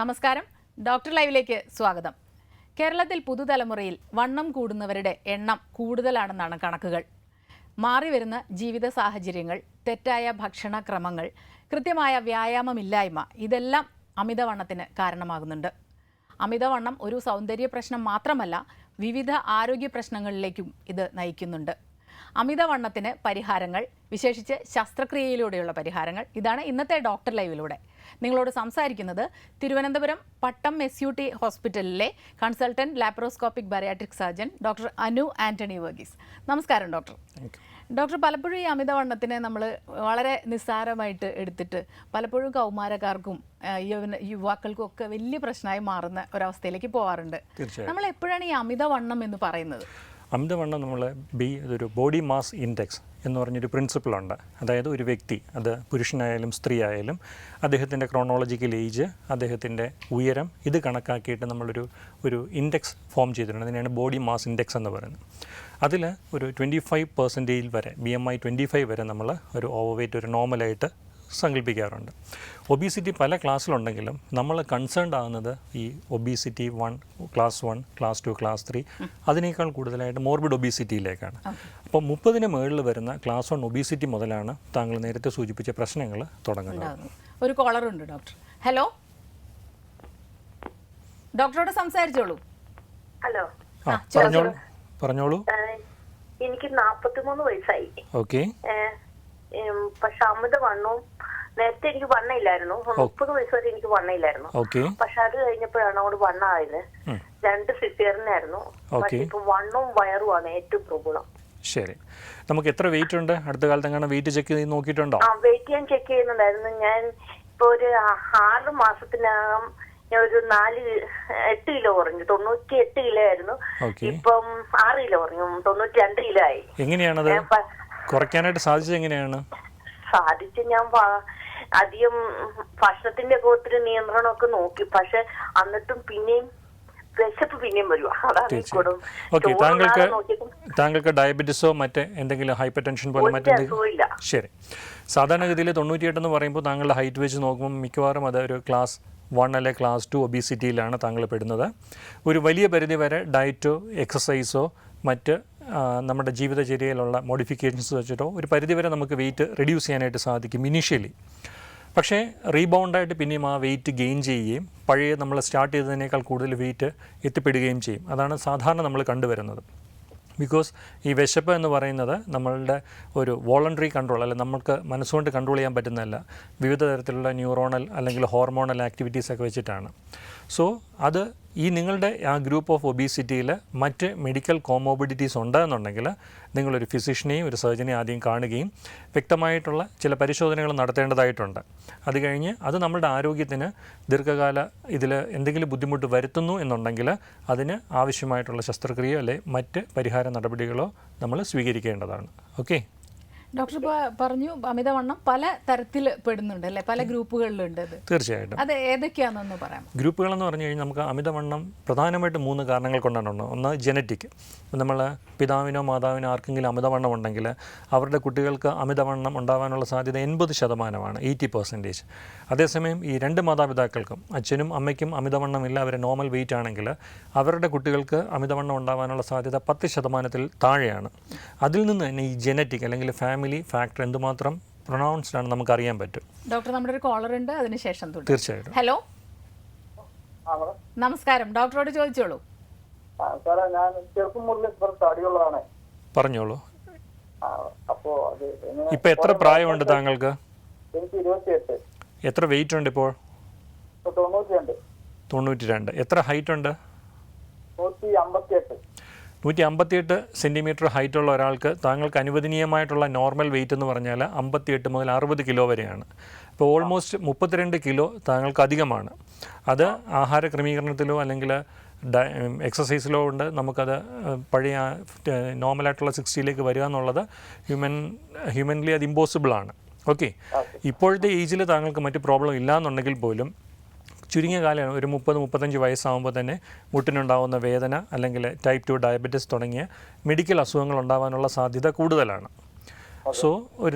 നമസ്കാരം, ഡോക്ടർ ലൈവിലേക്ക് സ്വാഗതം. കേരളത്തിൽ പുതുതലമുറയിൽ വണ്ണം കൂടുന്നവരുടെ എണ്ണം കൂടുതലാണെന്നാണ് കണക്കുകൾ. മാറിവരുന്ന ജീവിത സാഹചര്യങ്ങൾ, തെറ്റായ ഭക്ഷണക്രമങ്ങൾ, കൃത്യമായ വ്യായാമമില്ലായ്മ ഇതെല്ലാം അമിതവണ്ണത്തിന് കാരണമാകുന്നുണ്ട്. അമിതവണ്ണം ഒരു സൗന്ദര്യ പ്രശ്നം മാത്രമല്ല, വിവിധ ആരോഗ്യ പ്രശ്നങ്ങളിലേക്കും ഇത് നയിക്കുന്നുണ്ട്. അമിതവണ്ണത്തിന് പരിഹാരങ്ങൾ, വിശേഷിച്ച് ശസ്ത്രക്രിയയിലൂടെയുള്ള പരിഹാരങ്ങൾ, ഇതാണ് ഇന്നത്തെ ഡോക്ടർ ലൈവിലൂടെ. നിങ്ങളോട് സംസാരിക്കുന്നത് തിരുവനന്തപുരം പട്ടം SUT ഹോസ്പിറ്റലിലെ കൺസൾട്ടന്റ് ലാപ്രോസ്കോപ്പിക് ബariatric സർജൻ ഡോക്ടർ അനു ആന്റണി വർഗീസ്. നമസ്കാരം ഡോക്ടർ. ഡോക്ടർ, പലപ്പോഴും ഈ അമിതവണ്ണത്തിനെ നമ്മൾ വളരെ നിസ്സാരമായിട്ട് എടുത്തിട്ട് പലപ്പോഴും കൗമാരക്കാർക്കും യുവാക്കൾക്കും ഒക്കെ വലിയ പ്രശ്നമായി മാറുന്ന ഒരവസ്ഥയിലേക്ക് പോകാറുണ്ട്. നമ്മൾ എപ്പോഴാണ് ഈ അമിതവണ്ണം എന്ന് പറയുന്നത്? അമിതവണ്ണം ഇതൊരു ബോഡി മാസ് ഇൻഡെക്സ് എന്ന് പറഞ്ഞൊരു പ്രിൻസിപ്പിളുണ്ട്. അതായത് ഒരു വ്യക്തി, അത് പുരുഷനായാലും സ്ത്രീ ആയാലും, അദ്ദേഹത്തിൻ്റെ ക്രോണോളജിക്കൽ ഏജ്, അദ്ദേഹത്തിൻ്റെ ഉയരം, ഇത് കണക്കാക്കിയിട്ട് ഒരു ഇൻഡെക്സ് ഫോം ചെയ്തിട്ടുണ്ട്. അതിനെയാണ് ബോഡി മാസ് ഇൻഡെക്സ് എന്ന് പറയുന്നത്. അതിൽ ഒരു 25% വരെ, BMI 25 വരെ നമ്മൾ ഒരു ഓവർ വെയ്റ്റ്, ഒരു നോർമലായിട്ട് സങ്കല്പിക്കാറുണ്ട്. ഒബീസിറ്റി പല ക്ലാസ്സിലുണ്ടെങ്കിലും നമ്മൾ കൺസേൺഡ് ആകുന്നത് ഈ ഒബീസിറ്റി 1, ക്ലാസ് 1, ക്ലാസ് 2, ക്ലാസ് 3 അതിനേക്കാൾ കൂടുതലായിട്ട് മോർബിഡ് ഒബീസിറ്റിയിലേക്കാണ്. അപ്പോൾ 30-ന് മുകളിൽ വരുന്ന ക്ലാസ് 1 ഒബീസിറ്റി മുതലാണ് താങ്കൾ നേരത്തെ സൂചിപ്പിച്ച പ്രശ്നങ്ങൾ തുടങ്ങുന്നത്. ഒരു കോളർ ഉണ്ട് ഡോക്ടർ. ഹലോ, ഡോക്ടറോട് സംസാരിച്ചോളൂ. ഹലോ, പറഞ്ഞോളൂ. എനിക്ക് 43 വയസ്സായി. ഓക്കെ. പക്ഷെ അമിതവണ്ണവും, നേരത്തെ എനിക്ക് വണ്ണയില്ലായിരുന്നു. 30 വയസ്സ് വരെ എനിക്ക് വണ്ണയില്ലായിരുന്നു. പക്ഷെ അത് കഴിഞ്ഞപ്പോഴാണ് അവിടെ വണ്ണമായത്. 2 സിസേറിയനായിരുന്നു. പക്ഷെ ഇപ്പൊ വണ്ണവും വയറുമാണ് ഏറ്റവും പ്രോബ്ലം. ശരി, നമുക്ക് എത്ര വെയിറ്റ് ഉണ്ട്? അടുത്ത കാലത്ത് എങ്ങനെ വെയിറ്റ് ചെക്ക് ചെയ്ത് നോക്കിയിട്ടുണ്ടോ? വെയിറ്റ് ഞാൻ ചെക്ക് ചെയ്യുന്നുണ്ടായിരുന്നു. ഞാൻ ഇപ്പൊ ഒരു 6 മാസത്തിനകം ഞാൻ ഒരു 8 കിലോ കുറഞ്ഞു. 98 കിലോ ആയിരുന്നു. ഇപ്പം 6 കിലോ കുറഞ്ഞു. 92 കിലോ ആയി. എങ്ങനെയാണത് കുറയ്ക്കാനായിട്ട് സാധിച്ചത്? എങ്ങനെയാണ് സാധിച്ചത്? ഞാൻ അധികം ഭക്ഷണത്തിന്റെ ഒത്തിരി നിയന്ത്രണമൊക്കെ നോക്കി. പക്ഷെ എന്നിട്ടും പിന്നെയും വിശപ്പ് പിന്നെയും വരുവാ. താങ്കൾക്ക് ഡയബറ്റീസോ മറ്റേ എന്തെങ്കിലും ഹൈപ്പർ ടെൻഷൻ പോലെ മറ്റെന്തെങ്കിലും? ശരി, സാധാരണഗതിയിൽ 98 എന്ന് പറയുമ്പോൾ താങ്കളുടെ ഹൈറ്റ് വെച്ച് നോക്കുമ്പോൾ മിക്കവാറും അത് ഒരു ക്ലാസ് 1 അല്ലെ ക്ലാസ് 2 ഒബീസിറ്റിയിലാണ് താങ്കൾ പെടുന്നത്. ഒരു വലിയ പരിധി വരെ ഡയറ്റോ എക്സസൈസോ മറ്റ് നമ്മുടെ ജീവിതചര്യയിലുള്ള മോഡിഫിക്കേഷൻസ് വെച്ചിട്ടോ ഒരു പരിധിവരെ നമുക്ക് വെയിറ്റ് റെഡ്യൂസ് ചെയ്യാനായിട്ട് സാധിക്കും ഇനീഷ്യലി. പക്ഷേ റീബൗണ്ടായിട്ട് പിന്നെയും ആ വെയിറ്റ് ഗെയിൻ ചെയ്യുകയും പഴയ നമ്മൾ സ്റ്റാർട്ട് ചെയ്തതിനേക്കാൾ കൂടുതൽ വെയിറ്റ് എത്തിപ്പെടുകയും ചെയ്യും. അതാണ് സാധാരണ നമ്മൾ കണ്ടുവരുന്നത്. ബിക്കോസ് ഈ വിശപ്പ് എന്ന് പറയുന്നത് നമ്മളുടെ ഒരു വോളണ്ടറി കൺട്രോൾ, അല്ലെങ്കിൽ നമുക്ക് മനസ്സുകൊണ്ട് കൺട്രോൾ ചെയ്യാൻ പറ്റുന്നതല്ല, വിവിധ തരത്തിലുള്ള ന്യൂറോണൽ അല്ലെങ്കിൽ ഹോർമോണൽ ആക്ടിവിറ്റീസൊക്കെ വെച്ചിട്ടാണ്. സോ അത് ഈ നിങ്ങളുടെ ആ ഗ്രൂപ്പ് ഓഫ് ഒബീസിറ്റിയിൽ മറ്റ് മെഡിക്കൽ കോമോബിഡിറ്റീസ് ഉണ്ടെന്നുണ്ടെങ്കിൽ നിങ്ങളൊരു ഫിസിഷ്യനെയും ഒരു സർജനെയും ആദ്യം കാണുകയും വ്യക്തമായിട്ടുള്ള ചില പരിശോധനകൾ നടത്തേണ്ടതായിട്ടുണ്ട്. അത് കഴിഞ്ഞ് അത് നമ്മുടെ ആരോഗ്യത്തിന് ദീർഘകാല ഇതിൽ എന്തെങ്കിലും ബുദ്ധിമുട്ട് വരുത്തുന്നു എന്നുണ്ടെങ്കിൽ അതിന് ആവശ്യമായിട്ടുള്ള ശസ്ത്രക്രിയയോ അല്ലെ മറ്റ് പരിഹാര നടപടികളോ നമ്മൾ സ്വീകരിക്കേണ്ടതാണ്. ഓക്കെ. ഡോക്ടർ പറഞ്ഞു അമിതവണ്ണം പല തരത്തിൽ പെടുന്നുണ്ട് അല്ലേ, പല ഗ്രൂപ്പുകളിലുണ്ട്. തീർച്ചയായിട്ടും. അത് ഏതൊക്കെയാണെന്ന് പറയാം? ഗ്രൂപ്പുകളെന്ന് പറഞ്ഞു കഴിഞ്ഞാൽ നമുക്ക് അമിതവണ്ണം പ്രധാനമായിട്ട് 3 കാരണങ്ങൾ കൊണ്ടാണ്. ഒന്ന് ജനറ്റിക്. നമ്മൾ പിതാവിനോ മാതാവിനോ ആർക്കെങ്കിലും അമിതവണ്ണം ഉണ്ടെങ്കിൽ അവരുടെ കുട്ടികൾക്ക് അമിതവണ്ണം ഉണ്ടാകാനുള്ള സാധ്യത 80%, 80%. അതേസമയം ഈ 2 മാതാപിതാക്കൾക്കും, അച്ഛനും അമ്മയ്ക്കും അമിതവണ്ണമില്ല, അവർ നോർമൽ വെയിറ്റ് ആണെങ്കിൽ അവരുടെ കുട്ടികൾക്ക് അമിതവണ്ണം ഉണ്ടാകാനുള്ള സാധ്യത 10%-ൽ താഴെയാണ്. അതിൽ നിന്ന് തന്നെ ഈ ജനറ്റിക് അല്ലെങ്കിൽ ഫാമിലി ഫാക്ടർ എന്തുമാത്രം പ്രൊണൗൺസ്ഡ് ആണ് നമുക്ക് അറിയാൻ പറ്റും. ഡോക്ടർ, നമ്മുടെ ഒരു കോളർ ഉണ്ട്, അതിനുശേഷം തീർച്ചയായിട്ടും. ഹലോ, നമസ്കാരം. ഡോക്ടറോട് ചോദിച്ചോളൂ. പറഞ്ഞോളൂ. ഇപ്പൊ എത്ര പ്രായമുണ്ട് താങ്കൾക്ക്? എത്ര വെയിറ്റ് ഉണ്ട് ഇപ്പോൾ? 92. എത്ര ഹൈറ്റ് ഉണ്ട്? 158 സെൻറ്റിമീറ്റർ ഹൈറ്റുള്ള ഒരാൾക്ക് താങ്കൾക്ക് അനുവദനീയമായിട്ടുള്ള നോർമൽ വെയിറ്റ് എന്ന് പറഞ്ഞാൽ 58 മുതൽ 60 കിലോ വരെയാണ്. അപ്പോൾ ഓൾമോസ്റ്റ് 32 കിലോ താങ്കൾക്ക് അധികമാണ്. അത് ആഹാര ക്രമീകരണത്തിലോ അല്ലെങ്കിൽ എക്സസൈസിലോ കൊണ്ട് നമുക്കത് പഴയ നോർമലായിട്ടുള്ള 60ലേക്ക് വരിക എന്നുള്ളത് ഹ്യൂമൻലി അത് ഇമ്പോസിബിളാണ്. ഓക്കെ. ഇപ്പോഴത്തെ ഏജിൽ താങ്കൾക്ക് മറ്റ് പ്രോബ്ലം ഇല്ല എന്നുണ്ടെങ്കിൽ പോലും ചുരുങ്ങിയ കാലമാണ്, ഒരു 30-35 വയസ്സാകുമ്പോൾ തന്നെ മുട്ടിനുണ്ടാകുന്ന വേദന അല്ലെങ്കിൽ ടൈപ്പ് 2 ഡയബറ്റിസ് തുടങ്ങിയ മെഡിക്കൽ അസുഖങ്ങൾ ഉണ്ടാകാനുള്ള സാധ്യത കൂടുതലാണ്. സോ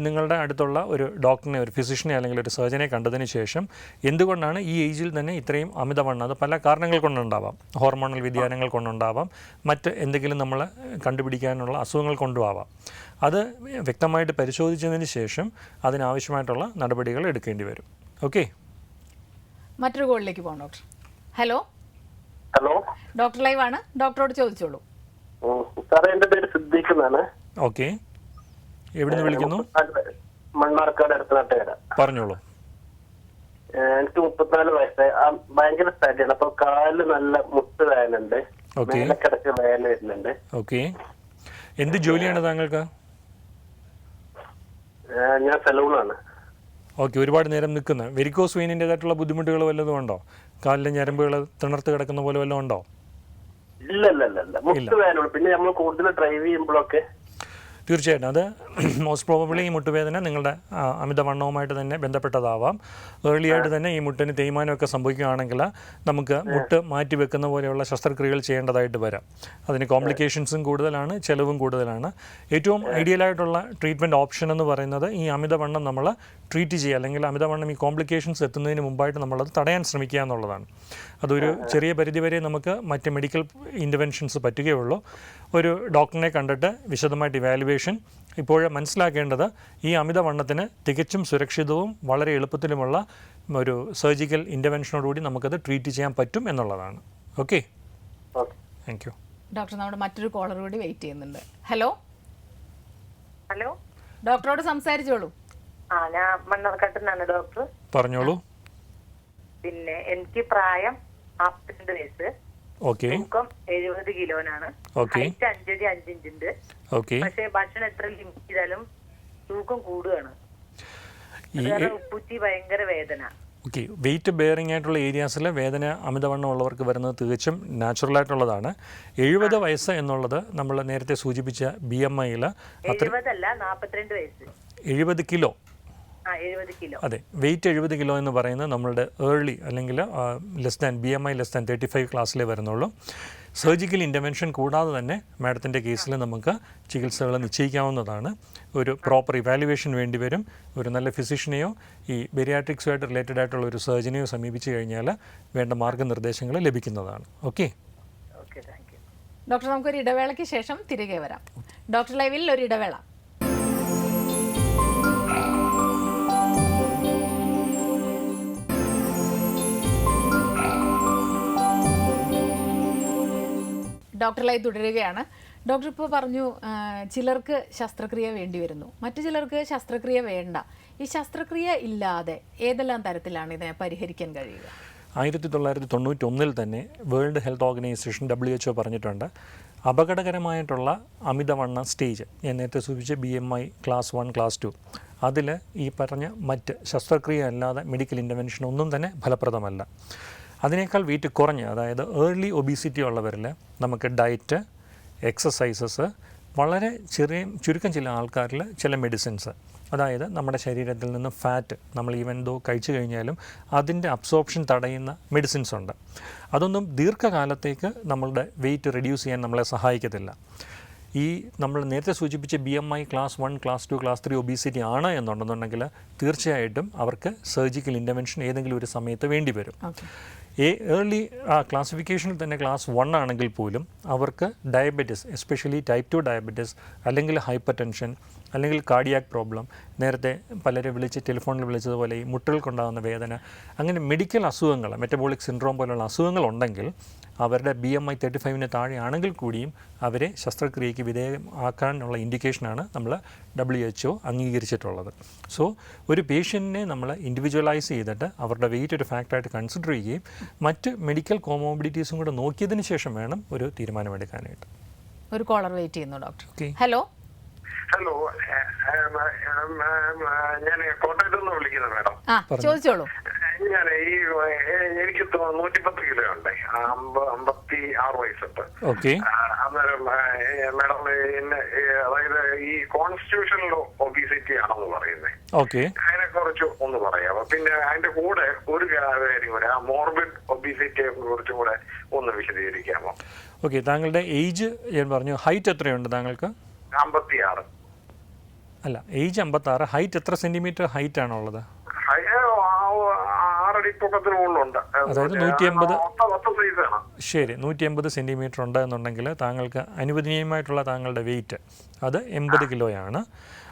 നിങ്ങളുടെ അടുത്തുള്ള ഒരു ഡോക്ടറിനെ, ഒരു ഫിസിഷ്യനെ അല്ലെങ്കിൽ ഒരു സർജനെ കണ്ടതിന് ശേഷം എന്തുകൊണ്ടാണ് ഈ ഏജിൽ തന്നെ ഇത്രയും അമിതവണ്ണം, അത് പല കാരണങ്ങൾ കൊണ്ടുണ്ടാവാം, ഹോർമോണൽ വ്യതിയാനങ്ങൾ കൊണ്ടുണ്ടാവാം, മറ്റ് എന്തെങ്കിലും നമ്മൾ കണ്ടുപിടിക്കാനുള്ള അസുഖങ്ങൾ കൊണ്ടുമാവാം. അത് വ്യക്തമായിട്ട് പരിശോധിച്ചതിന് ശേഷം അതിനാവശ്യമായിട്ടുള്ള നടപടികൾ എടുക്കേണ്ടി വരും. ഓക്കെ, മറ്റൊരു കോളിലേക്ക് പോകാം doctor. Hello hello, doctor live ആണ്, ഡോക്ടറോട് ചോദിച്ചോളൂ. സാറേ എന്റെ പേര് സിദ്ദീഖ് എന്നാണ്. ഓക്കെ, എവിടുന്ന് വിളിക്കുന്നു? മണ്ണാർക്കാട് അടുത്തനാട്ടുകാര. പറഞ്ഞോളൂ. എനിക്ക് 34 വയസ്സായി. ഭയങ്കര സ്റ്റഡിയാണ്. അപ്പൊ കാലില് നല്ല മുട്ട് വേദനുണ്ട്, മേലക്കിടക്ക് വേദന വരുന്നുണ്ട്. ഓക്കെ, എന്ത് ജോലിയാണ് താങ്കൾക്ക്? ഞാൻ സലൂണാണ്. ഓക്കെ, ഒരുപാട് നേരം നിൽക്കുന്ന വെരിക്കോസ് വെയിനിൻ്റെതായിട്ടുള്ള ബുദ്ധിമുട്ടുകൾ വല്ലതും ഉണ്ടോ? കാലിലെ ഞരമ്പുകൾ തിണർത്ത് കിടക്കുന്ന പോലെ വല്ലതും ഉണ്ടോ? ഇല്ല ഇല്ല ഇല്ല ഇല്ല, മുട്ട് വേദന. പിന്നെ നമ്മൾ കൂടുതൽ ഡ്രൈവ് ചെയ്യുമ്പോഴൊക്കെ തീർച്ചയായിട്ടും അത് മോസ്റ്റ് പ്രോബബ്ലി ഈ മുട്ടുവേദന നിങ്ങളുടെ അമിതവണ്ണവുമായിട്ട് തന്നെ ബന്ധപ്പെട്ടതാവാം. ഏർലി ആയിട്ട് തന്നെ ഈ മുട്ടിന് തേയ്മാനമൊക്കെ സംഭവിക്കുകയാണെങ്കിൽ നമുക്ക് മുട്ട് മാറ്റി വെക്കുന്ന പോലെയുള്ള ശസ്ത്രക്രിയകൾ ചെയ്യേണ്ടതായിട്ട് വരാം. അതിന് കോംപ്ലിക്കേഷൻസും കൂടുതലാണ്, ചിലവും കൂടുതലാണ്. ഏറ്റവും ഐഡിയലായിട്ടുള്ള ട്രീറ്റ്മെൻറ്റ് ഓപ്ഷൻ എന്ന് പറയുന്നത് ഈ അമിതവണ്ണം നമ്മൾ ട്രീറ്റ് ചെയ്യുക, അല്ലെങ്കിൽ അമിതവണ്ണം ഈ കോംപ്ലിക്കേഷൻസ് എത്തുന്നതിന് മുമ്പായിട്ട് നമ്മളത് തടയാൻ ശ്രമിക്കുക എന്നുള്ളതാണ്. അതൊരു ചെറിയ പരിധിവരെ നമുക്ക് മറ്റ് മെഡിക്കൽ ഇൻ്റർവെൻഷൻസ് പറ്റുകയുള്ളൂ. ഒരു ഡോക്ടറിനെ കണ്ടിട്ട് വിശദമായിട്ട് ഇവാലുവേഷൻ. ഇപ്പോൾ മനസ്സിലാക്കേണ്ടത് ഈ അമിതവണ്ണത്തിന് തികച്ചും സുരക്ഷിതവും വളരെ എളുപ്പത്തിലുമുള്ള ഒരു സർജിക്കൽ ഇൻ്റർവെൻഷനോടുകൂടി നമുക്കത് ട്രീറ്റ് ചെയ്യാൻ പറ്റും എന്നുള്ളതാണ്. Okay, thank you. ഡോക്ടർ, നമ്മുടെ മറ്റൊരു കോളർ കൂടി വെയിറ്റ് ചെയ്യുന്നുണ്ട്. ഹലോ ഹലോ, ഡോക്ടറോട് സംസാരിച്ചോളൂ. ഞാൻ മണ്ണാർക്കാട്ടുന്നാണ് ഡോക്ടർ. പറഞ്ഞോളൂ. പിന്നെ എനിക്ക് പ്രായം 52 വയസ്സ്, ഓക്കെ, തൂക്കം 70 കിലോനാണ്, ഹൈറ്റ് 5 അടി 5 ഇഞ്ചുണ്ട്. ഓക്കെ, പക്ഷെ ഭക്ഷണം എത്ര ലിമിറ്റ് ചെയ്താലും തൂക്കം കൂടുകയാണ്. ഉപ്പുറ്റി ഭയങ്കര വേദന. ഓക്കെ, വെയിറ്റ് ബെയറിംഗ് ആയിട്ടുള്ള ഏരിയാസിൽ വേദന അമിതവണ്ണം ഉള്ളവർക്ക് വരുന്നത് തികച്ചും നാച്ചുറലായിട്ടുള്ളതാണ്. 70 വയസ്സ് എന്നുള്ളത് നമ്മൾ നേരത്തെ സൂചിപ്പിച്ച BMI-യിൽ 42 വയസ്സ്, 70 കിലോ. 70 കിലോ. അതെ, വെയിറ്റ് 70 കിലോ എന്ന് പറയുന്നത് നമ്മളുടെ ഏർലി അല്ലെങ്കിൽ BMI <35 ക്ലാസ്സിലേ വരുന്നുള്ളൂ. സർജിക്കൽ ഇൻ്റർവെൻഷൻ കൂടാതെ തന്നെ മാഡത്തിൻ്റെ കേസിൽ നമുക്ക് ചികിത്സകൾ നിശ്ചയിക്കാവുന്നതാണ്. ഒരു പ്രോപ്പർ ഇവാലുവേഷൻ വേണ്ടി വരും. ഒരു നല്ല ഫിസിഷ്യനെയോ ഈ ബെരിയാട്രിക്സുമായിട്ട് റിലേറ്റഡ് ആയിട്ടുള്ള ഒരു സർജനെയോ സമീപിച്ചു കഴിഞ്ഞാൽ വേണ്ട മാർഗ്ഗനിർദ്ദേശങ്ങൾ ലഭിക്കുന്നതാണ്. ഓക്കെ, ഡോക്ടർ, നമുക്കൊരു ഇടവേളയ്ക്ക് ശേഷം തിരികെ വരാം. ഡോക്ടർ ലൈവിൽ ഒരു ഇടവേള. ഡോക്ടർ ലൈവ് തുടരുകയാണ്. ഡോക്ടർ ഇപ്പോൾ പറഞ്ഞു ചിലർക്ക് ശസ്ത്രക്രിയ വേണ്ടി വരുന്നു, മറ്റു ചിലർക്ക് ശസ്ത്രക്രിയ വേണ്ട. ഈ ശസ്ത്രക്രിയ ഇല്ലാതെ ഏതെല്ലാം തരത്തിലാണ് ഇതിനെ പരിഹരിക്കാൻ കഴിയുക? 1991 തന്നെ വേൾഡ് ഹെൽത്ത് ഓർഗനൈസേഷൻ WHO പറഞ്ഞിട്ടുണ്ട്, അപകടകരമായിട്ടുള്ള അമിതവണ്ണ സ്റ്റേജ്, ഞാൻ നേരത്തെ സൂചിപ്പിച്ച BMI ക്ലാസ് 1 ക്ലാസ് 2, അതിൽ ഈ പറഞ്ഞ മറ്റ് ശസ്ത്രക്രിയ അല്ലാതെ മെഡിക്കൽ ഇൻ്റർവെൻഷൻ ഒന്നും തന്നെ ഫലപ്രദമല്ല. അതിനേക്കാൾ വെയിറ്റ് കുറഞ്ഞ്, അതായത് ഏർലി ഒബീസിറ്റി ഉള്ളവരിൽ നമുക്ക് ഡയറ്റ്, എക്സസൈസസ്, വളരെ ചുരുക്കം ചില ആൾക്കാരിൽ ചില മെഡിസിൻസ്, അതായത് നമ്മുടെ ശരീരത്തിൽ നിന്ന് ഫാറ്റ് നമ്മൾ ഈവൻ ദോ കഴിച്ചു കഴിഞ്ഞാലും അതിൻ്റെ അബ്സോർപ്ഷൻ തടയുന്ന മെഡിസിൻസ് ഉണ്ട്. അതൊന്നും ദീർഘകാലത്തേക്ക് നമ്മളുടെ വെയിറ്റ് റെഡ്യൂസ് ചെയ്യാൻ നമ്മളെ സഹായിക്കത്തില്ല. ഈ നമ്മൾ നേരത്തെ സൂചിപ്പിച്ച BMI class 1 class 2 class 3 obesity ആണ് എന്നുണ്ടെന്നുണ്ടെങ്കിൽ തീർച്ചയായിട്ടും അവർക്ക് സർജിക്കൽ ഇൻ്റർവെൻഷൻ ഏതെങ്കിലും ഒരു സമയത്ത് വേണ്ടി വരും. ഏർലി ക്ലാസിഫിക്കേഷനിൽ തന്നെ ക്ലാസ് 1 ആണെങ്കിൽ പോലും അവർക്ക് ഡയബറ്റിസ്, എസ്പെഷ്യലി ടൈപ്പ് 2 ഡയബറ്റിസ്, അല്ലെങ്കിൽ ഹൈപ്പർ ടെൻഷൻ, അല്ലെങ്കിൽ കാർഡിയാക് പ്രോബ്ലം, നേരത്തെ പലരും ടെലിഫോണിൽ വിളിച്ചതുപോലെ ഈ മുട്ടുകൾക്കുണ്ടാകുന്ന വേദന, അങ്ങനെ മെഡിക്കൽ അസുഖങ്ങൾ, മെറ്റബോളിക് സിൻഡ്രോം പോലുള്ള അസുഖങ്ങളുണ്ടെങ്കിൽ അവരുടെ BMI 35-ന് താഴെയാണെങ്കിൽ കൂടിയും അവരെ ശസ്ത്രക്രിയയ്ക്ക് വിധേയമാക്കാനുള്ള ഇൻഡിക്കേഷനാണ് നമ്മൾ WHO അംഗീകരിച്ചിട്ടുള്ളത്. സോ ഒരു പേഷ്യൻറ്റിനെ നമ്മൾ ഇൻഡിവിജ്വലൈസ് ചെയ്തിട്ട് അവരുടെ വെയിറ്റ് ഒരു ഫാക്ടറായിട്ട് കൺസിഡർ ചെയ്യുകയും മറ്റ് മെഡിക്കൽ കോമോബിഡിറ്റീസും കൂടെ നോക്കിയതിന് ശേഷം വേണം ഒരു തീരുമാനമെടുക്കാനായിട്ട്. ഒരു കോളർ വെയിറ്റ് ചെയ്യുന്നു ഡോക്ടർ. ഓക്കെ, ഹലോ ഞാൻ കോട്ടയത്ത് നിന്ന് വിളിക്കുന്നത് മാഡം. ചോദിച്ചോളൂ. ഞാൻ എനിക്ക് 110 കിലോ ഉണ്ട്, 56 വയസ്സുണ്ട്. അന്നേരം മാഡം അതായത് ഈ കോൺസ്റ്റിറ്റ്യൂഷണൽ ഒബീസിറ്റി ആണെന്ന് പറയുന്നത്, അതിനെ കുറിച്ച് ഒന്ന് പറയാമോ? പിന്നെ അതിന്റെ കൂടെ ഒരു കാര്യം കൂടെ, ആ മോർബിഡ് ഒബീസിറ്റിയെ കുറിച്ചും കൂടെ ഒന്ന് വിശദീകരിക്കാമോ? ഓക്കെ, താങ്കളുടെ ഏജ് ഞാൻ പറഞ്ഞു, ഹൈറ്റ് എത്രയുണ്ട് താങ്കൾക്ക്? 56. അല്ല, ഏജ് 56. ഹൈറ്റ് എത്ര സെൻറ്റിമീറ്റർ ഹൈറ്റ് ആണോ ഉള്ളത്? 6 അടി പൊക്കത്തിന് മുകളിലുണ്ട്. അതായത് 180. സൈസാണ്. ശരി, 180 സെൻറ്റിമീറ്റർ ഉണ്ട് എന്നുണ്ടെങ്കിൽ താങ്കൾക്ക് അനുവദനീയമായിട്ടുള്ള താങ്കളുടെ വെയിറ്റ് അത് 80 കിലോയാണ്.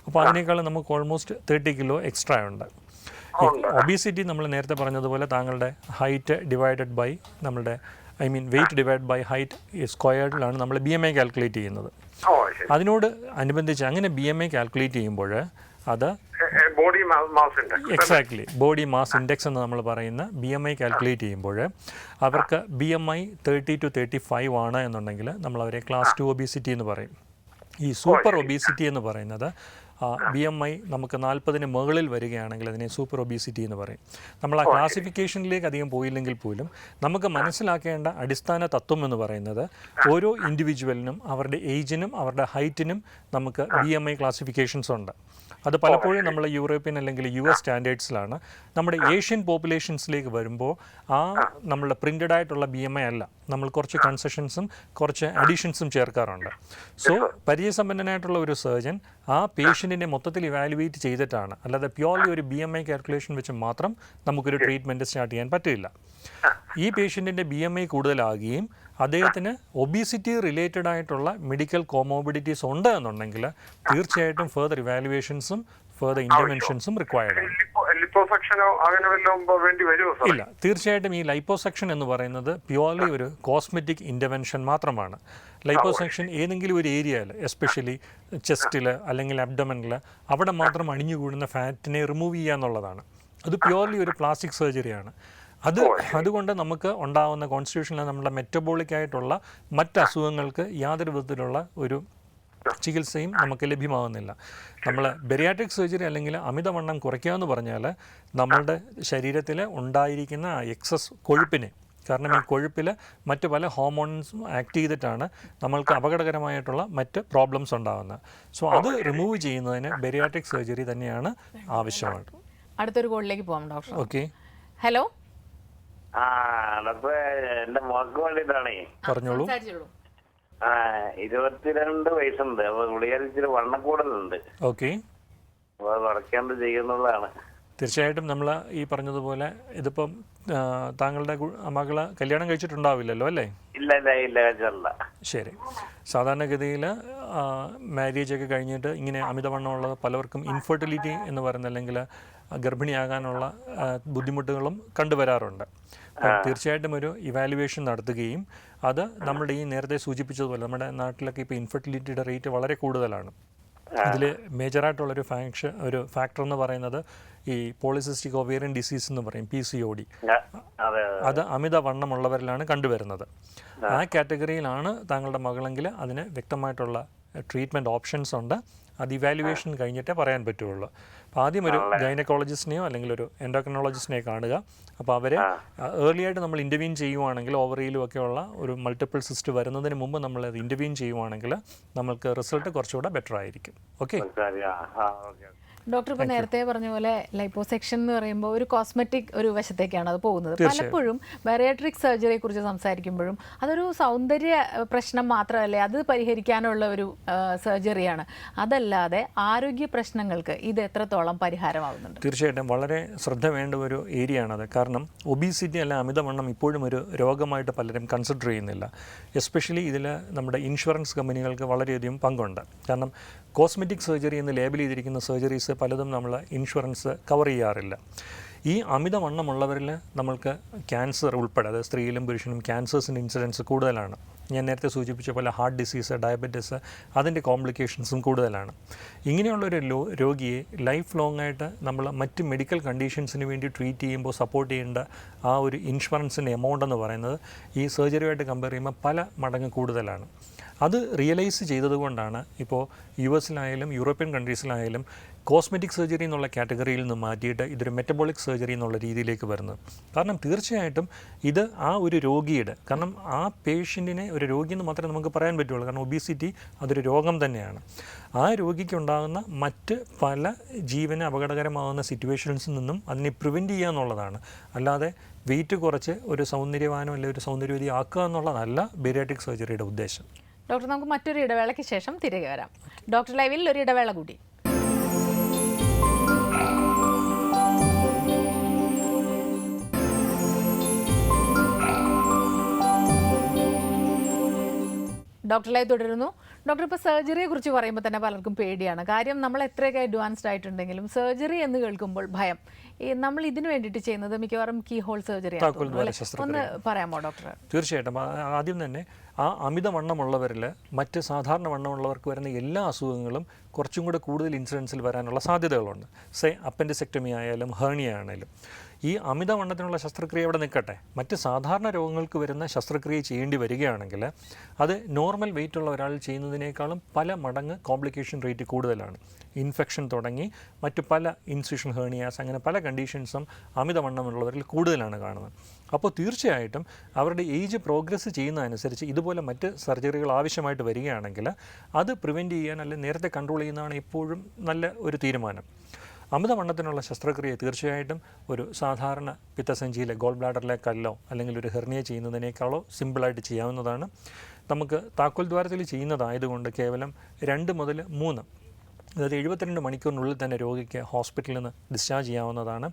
അപ്പോൾ അതിനേക്കാളും നമുക്ക് ഓൾമോസ്റ്റ് 30 കിലോ എക്സ്ട്രാ ഉണ്ട്. ഒബീസിറ്റി നമ്മൾ നേരത്തെ പറഞ്ഞതുപോലെ താങ്കളുടെ ഹൈറ്റ് ഡിവൈഡഡ് ബൈ നമ്മളുടെ വെയിറ്റ് ഡിവൈഡ് ബൈ ഹൈറ്റ് സ്ക്വയർഡിലാണ് നമ്മൾ BMI കാൽക്കുലേറ്റ് ചെയ്യുന്നത്. അതിനോട് അനുബന്ധിച്ച് അങ്ങനെ BMI കാൽക്കുലേറ്റ് ചെയ്യുമ്പോൾ അത് body mass index, exactly body mass index എന്ന് നമ്മൾ പറയുന്ന BMI കാൽക്കുലേറ്റ് ചെയ്യുമ്പോൾ അവർക്ക് BMI 30 to 35 ആണ് എന്നുണ്ടെങ്കിൽ നമ്മൾ അവരെ ക്ലാസ് 2 ഒബീസിറ്റി എന്ന് പറയും. ഈ സൂപ്പർ ഒബീസിറ്റി എന്ന് പറയുന്നത് BMI നമുക്ക് 40-ന് മുകളിൽ വരികയാണെങ്കിൽ അതിനെ സൂപ്പർ ഒബീസിറ്റി എന്ന് പറയും. നമ്മൾ ആ ക്ലാസിഫിക്കേഷനിലേക്ക് അധികം പോയില്ലെങ്കിൽ പോലും നമുക്ക് മനസ്സിലാക്കേണ്ട അടിസ്ഥാന തത്വം എന്ന് പറയുന്നത് ഓരോ ഇൻഡിവിജ്വലിനും അവരുടെ ഏജിനും അവരുടെ ഹൈറ്റിനും നമുക്ക് BMI ക്ലാസിഫിക്കേഷൻസ് ഉണ്ട്. അത് പലപ്പോഴും നമ്മൾ യൂറോപ്യൻ അല്ലെങ്കിൽ US സ്റ്റാൻഡേർഡ്സിലാണ്. നമ്മുടെ ഏഷ്യൻ പോപ്പുലേഷൻസിലേക്ക് വരുമ്പോൾ നമ്മളുടെ പ്രിൻ്റഡ് ആയിട്ടുള്ള BMI അല്ല, നമ്മൾ കുറച്ച് കൺസെഷൻസും കുറച്ച് അഡീഷൻസും ചേർക്കാറുണ്ട്. സോ പരിചയസമ്പന്നനായിട്ടുള്ള ഒരു സർജൻ ആ പേഷ്യൻറ്റിനെ മൊത്തത്തിൽ ഇവാലുവേറ്റ് ചെയ്തിട്ടാണ്, അല്ലാതെ പ്യോർലി ഒരു BMI കാൽക്കുലേഷൻ വെച്ച് മാത്രം നമുക്കൊരു ട്രീറ്റ്മെൻറ്റ് സ്റ്റാർട്ട് ചെയ്യാൻ പറ്റില്ല. ഈ പേഷ്യൻറ്റിൻ്റെ BMI കൂടുതലാകുകയും അദ്ദേഹത്തിന് ഒബീസിറ്റി റിലേറ്റഡ് ആയിട്ടുള്ള മെഡിക്കൽ കോമോബിഡിറ്റീസ് ഉണ്ട് എന്നുണ്ടെങ്കിൽ തീർച്ചയായിട്ടും ഫർദർ ഇവാലുവേഷൻസും ഫർദർ ഇൻ്റർവെൻഷൻസും റിക്വയർഡ് ആണ്. ഇല്ല, തീർച്ചയായിട്ടും ഈ ലൈപ്പോസെക്ഷൻ എന്ന് പറയുന്നത് പ്യോർലി ഒരു കോസ്മെറ്റിക് ഇൻ്റർവെൻഷൻ മാത്രമാണ്. ലൈപ്പോസെക്ഷൻ ഏതെങ്കിലും ഒരു ഏരിയയിൽ, എസ്പെഷ്യലി ചെസ്റ്റിൽ അല്ലെങ്കിൽ അബ്ഡമനിൽ, അവിടെ മാത്രം അണിഞ്ഞുകൂടുന്ന ഫാറ്റിനെ റിമൂവ് ചെയ്യുക എന്നുള്ളതാണ്. അത് പ്യോർലി ഒരു പ്ലാസ്റ്റിക് സർജറിയാണ്. അതുകൊണ്ട് നമുക്ക് ഉണ്ടാകുന്ന കോൺസ്റ്റിറ്റ്യൂഷനിൽ നമ്മുടെ മെറ്റബോളിക് ആയിട്ടുള്ള മറ്റ് അസുഖങ്ങൾക്ക് യാതൊരു വിധത്തിലുള്ള ഒരു ചികിത്സയും നമുക്ക് ലഭ്യമാകുന്നില്ല. നമ്മൾ ബെറിയാട്രിക് സർജറി അല്ലെങ്കിൽ അമിതവണ്ണം കുറയ്ക്കുക എന്ന് പറഞ്ഞാൽ നമ്മളുടെ ശരീരത്തിൽ ഉണ്ടായിരിക്കുന്ന എക്സസ് കൊഴുപ്പിനെ, കാരണം ഈ കൊഴുപ്പിൽ മറ്റ് പല ഹോർമോൺസും ആക്ട് ചെയ്തിട്ടാണ് നമ്മൾക്ക് അപകടകരമായിട്ടുള്ള മറ്റ് പ്രോബ്ലംസ് ഉണ്ടാകുന്നത്. സോ അത് റിമൂവ് ചെയ്യുന്നതിന് ബെറിയാട്രിക് സർജറി തന്നെയാണ് ആവശ്യമാണ്. അടുത്തൊരു കോളിലേക്ക് പോകാം ഡോക്ടർ. Okay, hello. എന്റെ മോക്ക് വേണ്ടിട്ടാണേ. പറഞ്ഞോളൂ. 22 വയസ്സുണ്ട്. അപ്പൊ ഗുളികച്ചിരി വണ്ണക്കൂടലുണ്ട്. ഓക്കെ, അപ്പൊ അത് കുറയ്ക്കാണ്ട് ചെയ്യുന്നതാണ്. തീർച്ചയായിട്ടും നമ്മൾ ഈ പറഞ്ഞതുപോലെ ഇതിപ്പം താങ്കളുടെ മകള് കല്യാണം കഴിച്ചിട്ടുണ്ടാവില്ലല്ലോ അല്ലേ? ഇല്ല. ശരി, സാധാരണഗതിയിൽ മാരേജൊക്കെ കഴിഞ്ഞിട്ട് ഇങ്ങനെ അമിതവണ്ണമുള്ള പലർക്കും ഇൻഫെർട്ടിലിറ്റി എന്ന് പറയുന്ന അല്ലെങ്കിൽ ഗർഭിണിയാകാനുള്ള ബുദ്ധിമുട്ടുകളും കണ്ടുവരാറുണ്ട്. തീർച്ചയായിട്ടും ഒരു ഇവാലുവേഷൻ നടത്തുകയും അത് നമ്മുടെ ഈ നേരത്തെ സൂചിപ്പിച്ചതുപോലെ നമ്മുടെ നാട്ടിലൊക്കെ ഇപ്പോൾ ഇൻഫെർട്ടിലിറ്റിയുടെ റേറ്റ് വളരെ കൂടുതലാണ്. ഇതിൽ മേജറായിട്ടുള്ളൊരു ഫാക്ടർ എന്ന് പറയുന്നത് ഈ പോളിസിസ്റ്റിക് ഒവേറിയൻ ഡിസീസ് എന്ന് പറയും, PCOD. അത് അമിതവണ്ണമുള്ളവരിലാണ് കണ്ടുവരുന്നത്. ആ കാറ്റഗറിയിലാണ് താങ്കളുടെ മകളെങ്കിൽ അതിന് വ്യക്തമായിട്ടുള്ള ട്രീറ്റ്മെൻറ്റ് ഓപ്ഷൻസ് ഉണ്ട്. അത് ഇവാലുവേഷൻ കഴിഞ്ഞിട്ടേ പറയാൻ പറ്റുള്ളൂ. അപ്പോൾ ആദ്യം ഒരു ഗൈനക്കോളജിസ്റ്റിനെയോ അല്ലെങ്കിൽ ഒരു എൻഡോക്രിനോളജിസ്റ്റിനെയോ കാണുക. അപ്പോൾ അവരെ ഏർലി ആയിട്ട് നമ്മൾ ഇൻ്റർവീൻ ചെയ്യുവാണെങ്കിൽ, ഓവറിയിലും ഒക്കെയുള്ള ഒരു മൾട്ടിപ്പിൾ സിസ്റ്റ് വരുന്നതിന് മുമ്പ് നമ്മൾ അത് ഇൻ്റർവീൻ ചെയ്യുവാണെങ്കിൽ നമുക്ക് റിസൾട്ട് കുറച്ചുകൂടെ ബെറ്റർ ആയിരിക്കും. ഓക്കെ ഡോക്ടർ ഇപ്പോൾ നേരത്തെ പറഞ്ഞ പോലെ ലൈപ്പോസെക്ഷൻ എന്ന് പറയുമ്പോൾ ഒരു കോസ്മെറ്റിക് ഒരു വശത്തേക്കാണ് അത് പോകുന്നത്. പലപ്പോഴും ബെറിയാട്രിക് സർജറിയെ കുറിച്ച് സംസാരിക്കുമ്പോഴും അതൊരു സൗന്ദര്യ പ്രശ്നം മാത്രമല്ലേ, അത് പരിഹരിക്കാനുള്ള ഒരു സർജറിയാണ്. അതല്ലാതെ ആരോഗ്യ പ്രശ്നങ്ങൾക്ക് ഇത് എത്രത്തോളം പരിഹാരമാകുന്നുണ്ട്? തീർച്ചയായിട്ടും വളരെ ശ്രദ്ധ വേണ്ട ഒരു ഏരിയ ആണത്. കാരണം ഒബീസിറ്റി അല്ല അമിതവണ്ണം ഇപ്പോഴും ഒരു രോഗമായിട്ട് പലരും കൺസിഡർ ചെയ്യുന്നില്ല. എസ്പെഷ്യലി ഇതിൽ നമ്മുടെ ഇൻഷുറൻസ് കമ്പനികൾക്ക് വളരെയധികം പങ്കുണ്ട്. കാരണം കോസ്മെറ്റിക് സർജറി എന്ന് ലേബൽ ചെയ്തിരിക്കുന്ന സർജറീസ് പലതും നമ്മൾ ഇൻഷുറൻസ് കവർ ചെയ്യാറില്ല. ഈ അമിതവണ്ണമുള്ളവരിൽ നമ്മൾക്ക് ക്യാൻസർ ഉൾപ്പെടെ, അത് സ്ത്രീയിലും പുരുഷനും ക്യാൻസേഴ്സിൻ്റെ ഇൻസിഡൻസ് കൂടുതലാണ്. ഞാൻ നേരത്തെ സൂചിപ്പിച്ച പോലെ ഹാർട്ട് ഡിസീസ്, ഡയബറ്റിസ്, അതിൻ്റെ കോംപ്ലിക്കേഷൻസും കൂടുതലാണ്. ഇങ്ങനെയുള്ളൊരു രോഗിയെ ലൈഫ് ലോങ് ആയിട്ട് നമ്മൾ മറ്റ് മെഡിക്കൽ കണ്ടീഷൻസിന് വേണ്ടി ട്രീറ്റ് ചെയ്യുമ്പോൾ സപ്പോർട്ട് ചെയ്യേണ്ട ആ ഒരു ഇൻഷുറൻസിൻ്റെ എമൗണ്ട് എന്ന് പറയുന്നത് ഈ സർജറിയുമായിട്ട് കമ്പയർ ചെയ്യുമ്പോൾ പല മടങ്ങ് കൂടുതലാണ്. അത് റിയലൈസ് ചെയ്തതുകൊണ്ടാണ് ഇപ്പോൾ US-ലായാലും യൂറോപ്യൻ കൺട്രീസിലായാലും കോസ്മെറ്റിക് സർജറി എന്നുള്ള കാറ്റഗറിയിൽ നിന്ന് മാറ്റിയിട്ട് ഇതൊരു മെറ്റബോളിക് സർജറി എന്നുള്ള രീതിയിലേക്ക് വരുന്നത്. കാരണം തീർച്ചയായിട്ടും ഇത് ആ ഒരു രോഗിയുടെ, കാരണം ആ പേഷ്യൻറ്റിനെ ഒരു രോഗിയെന്ന് മാത്രമേ നമുക്ക് പറയാൻ പറ്റുള്ളൂ. കാരണം ഒബീസിറ്റി അതൊരു രോഗം തന്നെയാണ്. ആ രോഗിക്കുണ്ടാകുന്ന മറ്റ് പല ജീവന് അപകടകരമാകുന്ന സിറ്റുവേഷൻസിൽ നിന്നും അതിനെ പ്രിവെൻറ്റ് ചെയ്യുക എന്നുള്ളതാണ്. അല്ലാതെ വെയിറ്റ് കുറച്ച് ഒരു സൗന്ദര്യവാനോ അല്ലെങ്കിൽ ഒരു സൗന്ദര്യവതി ആക്കുക എന്നുള്ളതല്ല ബെറിയാട്രിക് സർജറിയുടെ ഉദ്ദേശം. ഡോക്ടർ, നമുക്ക് മറ്റൊരു ഇടവേളയ്ക്ക് ശേഷം തിരികെ വരാം. ഡോക്ടർ ലൈവിൽ ഒരു ഇടവേള കൂടി. ഡോക്ടറിലായി തുടരുന്നു. ഡോക്ടർ, ഇപ്പോൾ സർജറിയെ കുറിച്ച് പറയുമ്പോൾ തന്നെ പലർക്കും പേടിയാണ്. കാര്യം നമ്മൾ എത്രയൊക്കെ അഡ്വാൻസ്ഡ് ആയിട്ടുണ്ടെങ്കിലും സർജറി എന്ന് കേൾക്കുമ്പോൾ ഭയം. നമ്മൾ ഇതിനു വേണ്ടിയിട്ട് ചെയ്യുന്നത് മിക്കവാറും കീ ഹോൾ സർജറി. ഒന്ന് പറയാമോ ഡോക്ടർ? തീർച്ചയായിട്ടും. ആദ്യം തന്നെ ആ അമിതവണ്ണമുള്ളവരിൽ മറ്റ് സാധാരണ വണ്ണമുള്ളവർക്ക് വരുന്ന എല്ലാ അസുഖങ്ങളും കുറച്ചും കൂടെ കൂടുതൽ ഇൻസിഡൻസിൽ വരാനുള്ള സാധ്യതകളുണ്ട്. അപ്പൻഡിസെക്ടമി ആയാലും ഹേർണിയ ആണെങ്കിലും. ഈ അമിതവണ്ണത്തിനുള്ള ശസ്ത്രക്രിയ ഇവിടെ നിൽക്കട്ടെ, മറ്റ് സാധാരണ രോഗങ്ങൾക്ക് വരുന്ന ശസ്ത്രക്രിയ ചെയ്യേണ്ടി വരികയാണെങ്കിൽ അത് നോർമൽ വെയിറ്റ് ഉള്ള ഒരാൾ ചെയ്യുന്നതിനേക്കാളും പല മടങ്ങ് കോംപ്ലിക്കേഷൻ റേറ്റ് കൂടുതലാണ്. ഇൻഫെക്ഷൻ തുടങ്ങി മറ്റു പല ഇൻസിഷൻ ഹേർണിയാസ് അങ്ങനെ പല കണ്ടീഷൻസും അമിതവണ്ണമുള്ളവരിൽ കൂടുതലാണ് കാണുന്നത്. അപ്പോൾ തീർച്ചയായിട്ടും അവരുടെ ഏജ് പ്രോഗ്രസ് ചെയ്യുന്നതനുസരിച്ച് ഇതുപോലെ മറ്റ് സർജറികൾ ആവശ്യമായിട്ട് വരികയാണെങ്കിൽ അത് പ്രിവെൻറ്റ് ചെയ്യാൻ അല്ലെങ്കിൽ നേരത്തെ കൺട്രോൾ ചെയ്യുന്നതാണ് എപ്പോഴും നല്ല ഒരു തീരുമാനം. അമിതവണ്ണത്തിനുള്ള ശസ്ത്രക്രിയ തീർച്ചയായിട്ടും ഒരു സാധാരണ പിത്തസഞ്ചിയിലെ ഗോൾ ബ്ലാഡറിലെ കല്ലോ അല്ലെങ്കിൽ ഒരു ഹെർണിയ ചെയ്യുന്നതിനേക്കാളോ സിമ്പിളായിട്ട് ചെയ്യാവുന്നതാണ്. നമുക്ക് താക്കോൽ ദ്വാരത്തിൽ ചെയ്യുന്നതായതുകൊണ്ട് കേവലം 2 മുതൽ 3, അതായത് 72 മണിക്കൂറിനുള്ളിൽ തന്നെ രോഗിക്ക് ഹോസ്പിറ്റലിൽ നിന്ന് ഡിസ്ചാർജ് ചെയ്യാവുന്നതാണ്.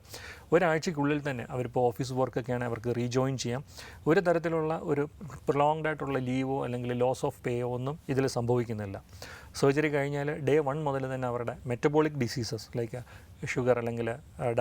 ഒരാഴ്ചയ്ക്കുള്ളിൽ തന്നെ അവരിപ്പോൾ ഓഫീസ് വർക്കൊക്കെയാണ് അവർക്ക് റീജോയിൻ ചെയ്യാം. ഒരു തരത്തിലുള്ള ഒരു പ്രൊലോങ്ഡ് ആയിട്ടുള്ള ലീവോ അല്ലെങ്കിൽ ലോസ് ഓഫ് പേയോ ഒന്നും ഇതിൽ സംഭവിക്കുന്നില്ല. സർജറി കഴിഞ്ഞാൽ ഡേ 1 മുതൽ തന്നെ അവരുടെ മെറ്റബോളിക് ഡിസീസസ് ലൈക്ക് ഷുഗർ അല്ലെങ്കിൽ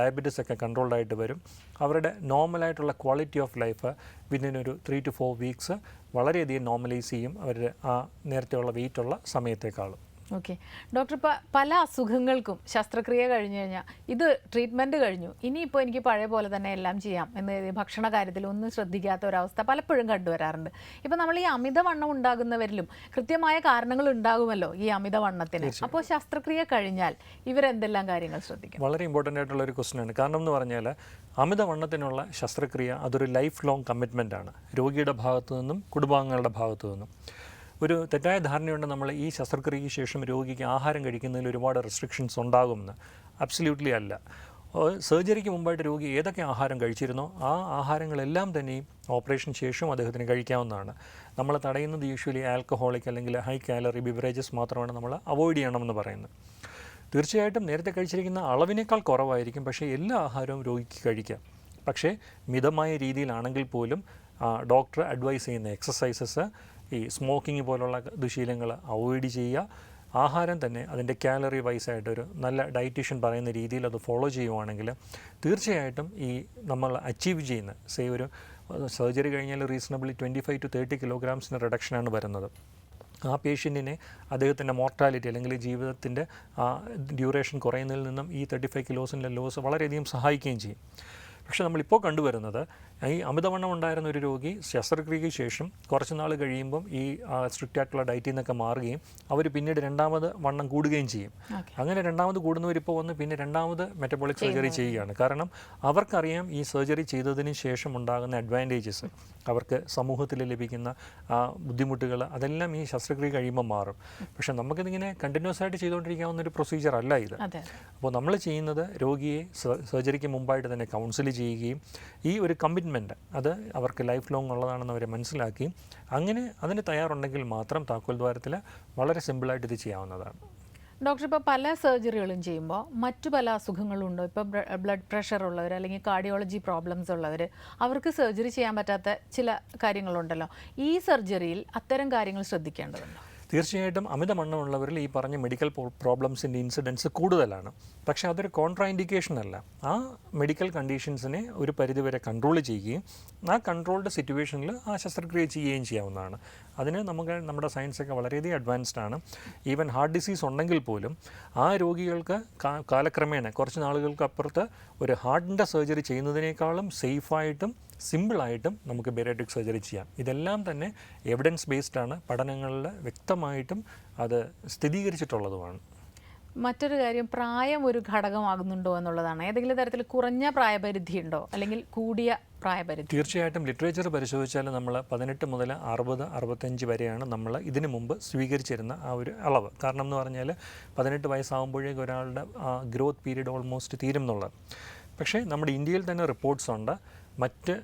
ഡയബറ്റീസ് ഒക്കെ കൺട്രോൾഡ് ആയിട്ട് വരും. അവരുടെ നോർമലായിട്ടുള്ള ക്വാളിറ്റി ഓഫ് ലൈഫ് വിതിൻ ഒരു 3 to 4 വീക്സ് വളരെയധികം നോർമലൈസ് ചെയ്യും അവരുടെ ആ നേരത്തെയുള്ള വെയിറ്റുള്ള സമയത്തേക്കാളും. ഓക്കെ ഡോക്ടർ, ഇപ്പോൾ പല അസുഖങ്ങൾക്കും ശസ്ത്രക്രിയ കഴിഞ്ഞു കഴിഞ്ഞാൽ ഇത് ട്രീറ്റ്മെൻറ്റ് കഴിഞ്ഞു, ഇനിയിപ്പോൾ എനിക്ക് പഴയ പോലെ തന്നെ എല്ലാം ചെയ്യാം എന്ന് ഭക്ഷണ കാര്യത്തിൽ ഒന്നും ശ്രദ്ധിക്കാത്ത ഒരവസ്ഥ പലപ്പോഴും കണ്ടുവരാറുണ്ട്. ഇപ്പോൾ നമ്മൾ ഈ അമിതവണ്ണം ഉണ്ടാകുന്നവരിലും കൃത്യമായ കാരണങ്ങൾ ഉണ്ടാകുമല്ലോ ഈ അമിതവണ്ണത്തിന്. അപ്പോൾ ശസ്ത്രക്രിയ കഴിഞ്ഞാൽ ഇവരെന്തെല്ലാം കാര്യങ്ങൾ ശ്രദ്ധിക്കും? വളരെ ഇമ്പോർട്ടൻ്റ് ആയിട്ടുള്ള ഒരു ക്വസ്റ്റ്യനാണ്. കാരണം എന്ന് പറഞ്ഞാൽ അമിതവണ്ണത്തിനുള്ള ശസ്ത്രക്രിയ അതൊരു ലൈഫ് ലോങ് കമ്മിറ്റ്മെൻ്റ് ആണ്, രോഗിയുടെ ഭാഗത്തു നിന്നും കുടുംബാംഗങ്ങളുടെ ഭാഗത്തു നിന്നും. ഒരു തെറ്റായ ധാരണയുണ്ട് നമ്മൾ ഈ ശസ്ത്രക്രിയയ്ക്ക് ശേഷം രോഗിക്ക് ആഹാരം കഴിക്കുന്നതിൽ ഒരുപാട് റെസ്ട്രിക്ഷൻസ് ഉണ്ടാകുമെന്ന്. അബ്സല്യൂട്ട്ലി അല്ല. സർജറിക്ക് മുമ്പായിട്ട് രോഗി ഏതൊക്കെ ആഹാരം കഴിച്ചിരുന്നോ ആ ആഹാരങ്ങളെല്ലാം തന്നെയും ഓപ്പറേഷൻ ശേഷം അദ്ദേഹത്തിന് കഴിക്കാവുന്നതാണ്. നമ്മൾ തടയുന്നത് യൂഷ്വലി ആൽക്കഹോളിക് അല്ലെങ്കിൽ ഹൈ കാലറി ബിവറേജസ് മാത്രമാണ് നമ്മൾ അവോയ്ഡ് ചെയ്യണമെന്ന് പറയുന്നത്. തീർച്ചയായിട്ടും നേരത്തെ കഴിച്ചിരിക്കുന്ന അളവിനേക്കാൾ കുറവായിരിക്കും, പക്ഷേ എല്ലാ ആഹാരവും രോഗിക്ക് കഴിക്കാം. പക്ഷേ മിതമായ രീതിയിലാണെങ്കിൽ പോലും ഡോക്ടർ അഡ്വൈസ് ചെയ്യുന്ന എക്സസൈസസ്, ഈ സ്മോക്കിംഗ് പോലുള്ള ദുശീലങ്ങൾ അവോയ്ഡ് ചെയ്യുക. ആഹാരം തന്നെ അതിൻ്റെ കാലറി വൈസായിട്ടൊരു നല്ല ഡയറ്റീഷ്യൻ പറയുന്ന രീതിയിൽ അത് ഫോളോ ചെയ്യുവാണെങ്കിൽ തീർച്ചയായിട്ടും ഈ നമ്മൾ അച്ചീവ് ചെയ്യുന്ന ഒരു സർജറി കഴിഞ്ഞാൽ റീസണബിളി 25 to 30 kilograms റിഡക്ഷനാണ് വരുന്നത്. ആ പേഷ്യൻറ്റിനെ അദ്ദേഹത്തിൻ്റെ മോർട്ടാലിറ്റി അല്ലെങ്കിൽ ജീവിതത്തിൻ്റെ ഡ്യൂറേഷൻ കുറയുന്നതിൽ നിന്നും ഈ 35 കിലോസിൻ്റെ ലോസ് വളരെയധികം സഹായിക്കുകയും ചെയ്യും. പക്ഷേ നമ്മളിപ്പോൾ കണ്ടുവരുന്നത് ഈ അമിതവണ്ണം ഉണ്ടായിരുന്ന ഒരു രോഗി ശസ്ത്രക്രിയയ്ക്ക് ശേഷം കുറച്ച് നാൾ കഴിയുമ്പം ഈ സ്ട്രിക്റ്റ് ആയിട്ടുള്ള ഡയറ്റിൽ നിന്നൊക്കെ മാറുകയും അവർ പിന്നീട് രണ്ടാമത് വണ്ണം കൂടുകയും ചെയ്യും. അങ്ങനെ രണ്ടാമത് കൂടുന്നവരിപ്പോൾ വന്ന് പിന്നെ രണ്ടാമത് മെറ്റബോളിക് സർജറി ചെയ്യുകയാണ്. കാരണം അവർക്കറിയാം ഈ സർജറി ചെയ്തതിന് ശേഷം ഉണ്ടാകുന്ന അഡ്വാൻറ്റേജസ്, അവർക്ക് സമൂഹത്തിൽ ലഭിക്കുന്ന ബുദ്ധിമുട്ടുകൾ അതെല്ലാം ഈ ശസ്ത്രക്രിയ കഴിയുമ്പോൾ മാറും. പക്ഷേ നമുക്കിതിങ്ങനെ കണ്ടിന്യൂസ് ആയിട്ട് ചെയ്തുകൊണ്ടിരിക്കാവുന്ന ഒരു പ്രൊസീജിയർ അല്ല ഇത്. അപ്പോൾ നമ്മൾ ചെയ്യുന്നത് രോഗിയെ സർജറിക്ക് മുമ്പായിട്ട് തന്നെ കൗൺസിൽ ചെയ്യുകയും ഈ ഒരു കമ്മിറ്റ്മെൻറ്റ് അത് അവർക്ക് ലൈഫ് ലോങ് ഉള്ളതാണെന്ന് അവരെ മനസ്സിലാക്കുകയും അങ്ങനെ അതിന് തയ്യാറുണ്ടെങ്കിൽ മാത്രം താക്കോൽ ദ്വാരത്തിൽ വളരെ സിമ്പിളായിട്ട് ഇത് ചെയ്യാവുന്നതാണ്. ഡോക്ടർ, ഇപ്പോൾ പല സർജറികളും ചെയ്യുമ്പോൾ മറ്റു പല അസുഖങ്ങളും ഉണ്ടോ? ഇപ്പോൾ ബ്ലഡ് പ്രഷർ ഉള്ളവർ അല്ലെങ്കിൽ കാർഡിയോളജി പ്രോബ്ലംസ് ഉള്ളവർ, അവർക്ക് സർജറി ചെയ്യാൻ പറ്റാത്ത ചില കാര്യങ്ങളുണ്ടല്ലോ. ഈ സർജറിയിൽ അത്തരം കാര്യങ്ങൾ ശ്രദ്ധിക്കേണ്ടതുണ്ടോ? തീർച്ചയായിട്ടും അമിതവണ്ണമുള്ളവരിൽ ഈ പറഞ്ഞ മെഡിക്കൽ പ്രോബ്ലംസിൻ്റെ ഇൻസിഡൻസ് കൂടുതലാണ്. പക്ഷേ അതൊരു കോൺട്രാ ഇൻഡിക്കേഷൻ അല്ല. ആ മെഡിക്കൽ കണ്ടീഷൻസിനെ ഒരു പരിധിവരെ കൺട്രോൾ ചെയ്യുകയും ആ കൺട്രോൾഡ് സിറ്റുവേഷനിൽ ആ ശസ്ത്രക്രിയ ചെയ്യുകയും ചെയ്യാവുന്നതാണ്. അതിന് നമ്മുടെ സയൻസൊക്കെ വളരെയധികം അഡ്വാൻസ്ഡ് ആണ്. ഈവൻ ഹാർട്ട് ഡിസീസ് ഉണ്ടെങ്കിൽ പോലും ആ രോഗികൾക്ക് കാലക്രമേണ കുറച്ച് നാളുകൾക്ക് അപ്പുറത്ത് ഒരു ഹാർട്ടിൻ്റെ സർജറി ചെയ്യുന്നതിനേക്കാളും സേഫായിട്ടും സിമ്പിളായിട്ടും നമുക്ക് ബേറിയാട്രിക് സർജറി ചെയ്യാം. ഇതെല്ലാം തന്നെ എവിഡൻസ് ബേസ്ഡ് ആണ്, പഠനങ്ങളിൽ വ്യക്തമായിട്ടും അത് സ്ഥിരീകരിച്ചിട്ടുള്ളതുമാണ്. മറ്റൊരു കാര്യം, പ്രായം ഒരു ഘടകമാകുന്നുണ്ടോ എന്നുള്ളതാണ്. ഏതെങ്കിലും തരത്തിൽ കുറഞ്ഞ പ്രായപരിധി ഉണ്ടോ അല്ലെങ്കിൽ കൂടിയ പ്രായപരിധി? തീർച്ചയായിട്ടും ലിറ്ററേച്ചർ പരിശോധിച്ചാൽ നമ്മൾ 18 മുതൽ 60-65 വരെയാണ് നമ്മൾ ഇതിനു മുമ്പ് സ്വീകരിച്ചിരുന്ന ആ ഒരു അളവ്. കാരണം എന്ന് പറഞ്ഞാൽ 18 വയസ്സാകുമ്പോഴേക്കും ഒരാളുടെ ഗ്രോത്ത് പീരീഡ് ഓൾമോസ്റ്റ് തീരും എന്നുള്ളത്. പക്ഷേ നമ്മുടെ ഇന്ത്യയിൽ തന്നെ റിപ്പോർട്ട്സ് ഉണ്ട് മറ്റ്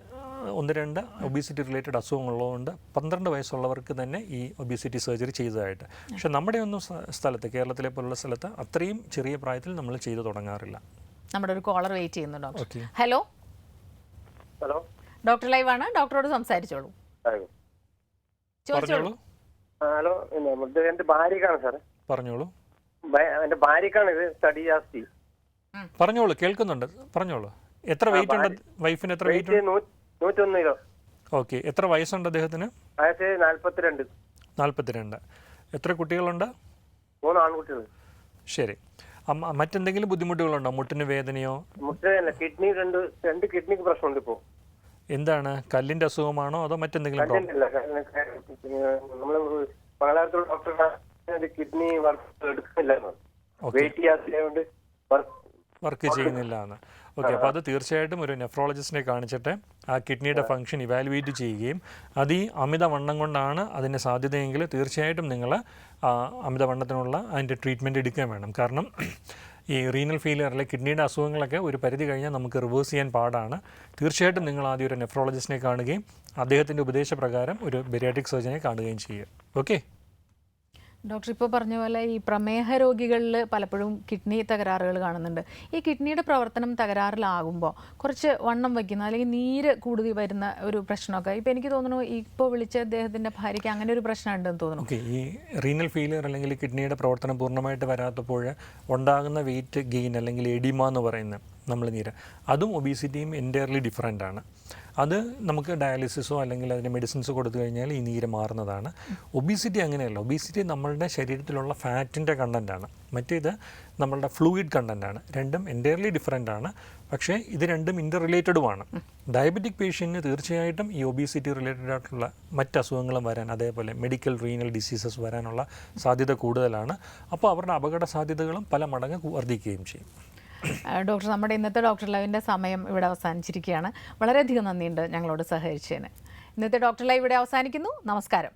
1-2 ഒബീസിറ്റി റിലേറ്റഡ് അസുഖങ്ങളുള്ളതുകൊണ്ട് 12 വയസ്സുള്ളവർക്ക് തന്നെ ഈ ഒബീസിറ്റി സർജറി ചെയ്തതായിട്ട്. പക്ഷേ നമ്മുടെ ഒന്നും സ്ഥലത്ത്, കേരളത്തിലെ പോലുള്ള സ്ഥലത്ത് അത്രയും ചെറിയ പ്രായത്തിൽ നമ്മൾ ചെയ്തു തുടങ്ങാറില്ല. നമ്മുടെ ഒരു കോളർ വെയിറ്റ് ചെയ്യുന്നു doctor. Hello hello, doctor live ആണ്, ഡോക്ടറോട് സംസാരിച്ചോളൂ. പറഞ്ഞോളൂ. ഹലോ ഇത് എന്റെ ഭാര്യക്കാണ് സാർ. പറഞ്ഞോളൂ. എന്റെ ഭാര്യക്കാണ് ഇത് സ്റ്റഡി ജാസ്തി. പറഞ്ഞോളൂ, കേൾക്കുന്നുണ്ട്, പറഞ്ഞോളൂ. എത്ര വെയിറ്റ് ഉണ്ട് വൈഫിന്? എത്ര വെയിറ്റ്? 101 കിലോ. ഓക്കെ. എത്ര വയസ്സുണ്ട് അദ്ദേഹത്തിന്? വയസ്സ് 42. 42. എത്ര കുട്ടികളുണ്ട്? 3 ആൺകുട്ടികൾ. ശരി. മറ്റെന്തെങ്കിലും ബുദ്ധിമുട്ടുകളുണ്ടോ? മുട്ടിന് വേദനയോ? മുട്ടല്ല, കിഡ്നി രണ്ട് കിഡ്നിക്ക് പ്രശ്നമുണ്ട് ഇപ്പോ. എന്താണ്, കല്ലിന്റെ അസുഖമാണോ അതോ മറ്റെന്തെങ്കിലും നമ്മള് മംഗളാപുരത്തുള്ള ഡോക്ടർ കിഡ്നി വർക്ക് എടുക്കുന്നില്ലായിരുന്നു, വെയിറ്റ് ചെയ്യാത്തതുകൊണ്ട് വർക്ക് ചെയ്യുന്നില്ല എന്ന്. ഓക്കെ. അപ്പോൾ അത് തീർച്ചയായിട്ടും ഒരു നെഫ്രോളജിസ്റ്റിനെ കാണിച്ചിട്ട് ആ കിഡ്നിയുടെ ഫംഗ്ഷൻ ഇവാലുവേറ്റ് ചെയ്യുകയും അത് ഈ അമിതവണ്ണം കൊണ്ടാണ് അതിന് സാധ്യതയെങ്കിൽ തീർച്ചയായിട്ടും നിങ്ങൾ അമിതവണ്ണത്തിനുള്ള അതിൻ്റെ ട്രീറ്റ്മെൻറ്റ് എടുക്കാൻ വേണം. കാരണം ഈ റീനൽ ഫെയിലിയർ അല്ലെങ്കിൽ കിഡ്നിയുടെ അസുഖങ്ങളൊക്കെ ഒരു പരിധി കഴിഞ്ഞാൽ നമുക്ക് റിവേഴ്സ് ചെയ്യാൻ പാടാണ്. തീർച്ചയായിട്ടും നിങ്ങൾ ആദ്യം ഒരു നെഫ്രോളജിസ്റ്റിനെ കാണുകയും അദ്ദേഹത്തിൻ്റെ ഉപദേശപ്രകാരം ഒരു ബെരിയാട്രിക് സർജനെ കാണുകയും ചെയ്യുക. ഓക്കെ. ഡോക്ടർ ഇപ്പോൾ പറഞ്ഞ പോലെ ഈ പ്രമേഹ രോഗികളിൽ പലപ്പോഴും കിഡ്നി തകരാറുകൾ കാണുന്നുണ്ട്. ഈ കിഡ്നിയുടെ പ്രവർത്തനം തകരാറിലാകുമ്പോൾ കുറച്ച് വണ്ണം വയ്ക്കുന്ന അല്ലെങ്കിൽ നീര് കൂടുതൽ വരുന്ന ഒരു പ്രശ്നമൊക്കെ ഇപ്പോൾ എനിക്ക് തോന്നുന്നു ഇപ്പോൾ വിളിച്ച അദ്ദേഹത്തിൻ്റെ ഭാര്യയ്ക്ക് അങ്ങനെ ഒരു പ്രശ്നം ഉണ്ടെന്ന് തോന്നുന്നു. ഓക്കെ. ഈ റീനൽ ഫെയിലിയർ അല്ലെങ്കിൽ കിഡ്നിയുടെ പ്രവർത്തനം പൂർണ്ണമായിട്ട് വരാത്തപ്പോൾ ഉണ്ടാകുന്ന വെയിറ്റ് ഗെയിൻ അല്ലെങ്കിൽ എഡിമ എന്ന് പറയുന്ന നമ്മൾ നീര്, അതും ഒബീസിറ്റിയും എൻറ്റയർലി ഡിഫറെൻ്റ് ആണ്. അത് നമുക്ക് ഡയാലിസിസോ അല്ലെങ്കിൽ അതിന് മെഡിസിൻസോ കൊടുത്തു കഴിഞ്ഞാൽ ഈ നീര് മാറുന്നതാണ്. ഒബീസിറ്റി അങ്ങനെയല്ല. ഒബീസിറ്റി നമ്മളുടെ ശരീരത്തിലുള്ള ഫാറ്റിൻ്റെ കണ്ടൻറ്റാണ്, മറ്റേത് നമ്മളുടെ ഫ്ലൂയിഡ് കണ്ടൻറ്റാണ്. രണ്ടും എൻറ്റയർലി ഡിഫറെൻ്റ് ആണ്. പക്ഷേ ഇത് രണ്ടും ഇൻ്റർ റിലേറ്റഡുമാണ്. ഡയബറ്റിക് പേഷ്യൻറ്റിന് തീർച്ചയായിട്ടും ഈ ഒബീസിറ്റി റിലേറ്റഡ് ആയിട്ടുള്ള മറ്റ് അസുഖങ്ങളും വരാൻ, അതേപോലെ മെഡിക്കൽ റീനൽ ഡിസീസസ് വരാനുള്ള സാധ്യത കൂടുതലാണ്. അപ്പോൾ അവരുടെ അപകട സാധ്യതകളും പല മടങ്ങ് വർദ്ധിക്കുകയും ചെയ്യും. ഡോക്ടർ, നമ്മുടെ ഇന്നത്തെ ഡോക്ടർ ലൈവിൻ്റെ സമയം ഇവിടെ അവസാനിച്ചിരിക്കുകയാണ്. വളരെയധികം നന്ദിയുണ്ട് ഞങ്ങളോട് സഹകരിച്ചതിന്. ഇന്നത്തെ ഡോക്ടർ ലൈവ് ഇവിടെ അവസാനിക്കുന്നു. നമസ്കാരം.